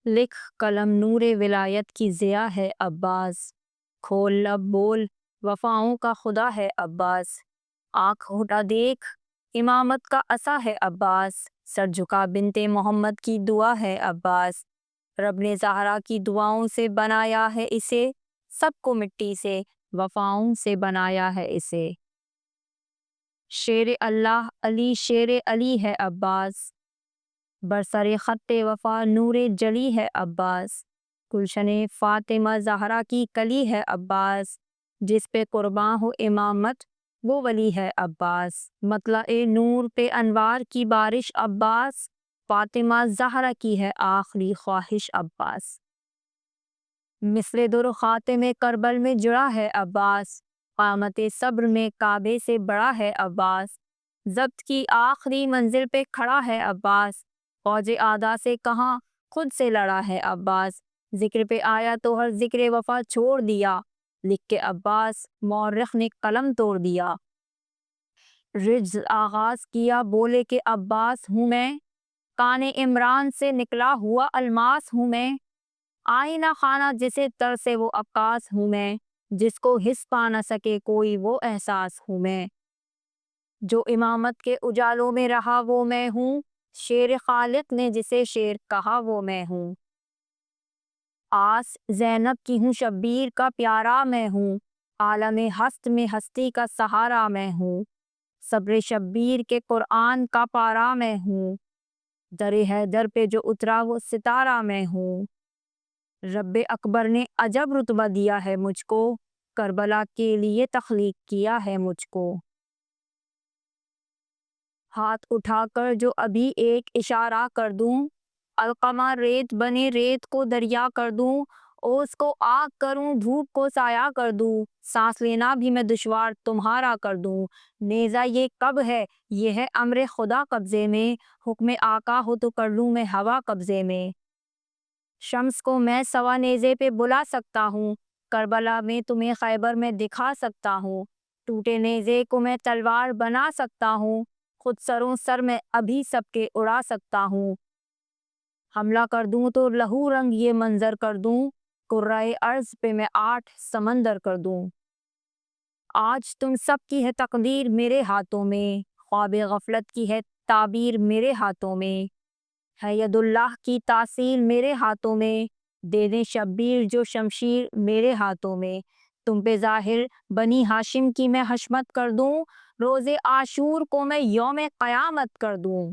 لکھ قلم نور ولایت کی ضیاء ہے عباس، کھول لب بول وفاؤں کا خدا ہے عباس، آنکھ اٹھا دیکھ امامت کا عصا ہے عباس، سر جھکا بنت محمد کی دعا ہے عباس، رب نے زہرا کی دعاؤں سے بنایا ہے اسے، سب کو مٹی سے وفاؤں سے بنایا ہے اسے۔ شیر اللہ علی شیر علی ہے عباس، برسر خط وفا نور جلی ہے عباس، گلشن فاطمہ زہرا کی کلی ہے عباس، جس پہ قرباں ہو امامت وہ ولی ہے عباس، مطلع نور پہ انوار کی بارش عباس، فاطمہ زہرا کی ہے آخری خواہش عباس۔ مثل در خاتم کربل میں جڑا ہے عباس، قامت صبر میں کعبے سے بڑا ہے عباس، ضبط کی آخری منزل پہ کھڑا ہے عباس، فوج اعداء سے کہاں خود سے لڑا ہے عباس، ذکر پہ آیا تو ہر ذکر وفا چھوڑ دیا، لکھ کے عباس مورخ نے قلم توڑ دیا۔ رجز آغاز کیا بولے کہ عباس ہوں میں، کان عمران سے نکلا ہوا الماس ہوں میں، آئینہ خانہ جسے تر سے وہ عکاس ہوں میں، جس کو حس پا نہ سکے کوئی وہ احساس ہوں میں، جو امامت کے اجالوں میں رہا وہ میں ہوں، شیر خالق نے جسے شیر کہا وہ میں ہوں، آس زینب کی ہوں شبیر کا پیارا میں ہوں، عالم ہست میں ہستی کا سہارا میں ہوں، صبر شبیر کے قرآن کا پارا میں ہوں، در حیدر پہ جو اترا وہ ستارہ میں ہوں، رب اکبر نے عجب رتبہ دیا ہے مجھ کو، کربلا کے لیے تخلیق کیا ہے مجھ کو، ہاتھ اٹھا کر جو ابھی ایک اشارہ کر دوں، علقمہ ریت بنے ریت کو دریا کر دوں، اوس کو آگ کروں دھوپ کو سایہ کر دوں، سانس لینا بھی میں دشوار تمہارا کر دوں، نیزہ یہ کب ہے یہ ہے امر خدا قبضے میں، حکم آقا ہو تو کر لوں میں ہوا قبضے میں، شمس کو میں سوا نیزے پہ بلا سکتا ہوں، کربلا میں تمہیں خیبر میں دکھا سکتا ہوں، ٹوٹے نیزے کو میں تلوار بنا سکتا ہوں، خود سروں سر میں ابھی سب کے اڑا سکتا ہوں، حملہ کر دوں تو لہو رنگ یہ منظر کر دوں، کرۂ ارض پہ میں 8 سمندر کر دوں، آج تم سب کی ہے تقدیر میرے ہاتھوں میں، خواب غفلت کی ہے تعبیر میرے ہاتھوں میں، ہے ید اللہ کی تاثیر میرے ہاتھوں میں، دے دیں شبیر جو شمشیر میرے ہاتھوں میں، تم پہ ظاہر بنی ہاشم کی میں حشمت کر دوں، روز عاشور کو میں یوم قیامت کر دوں۔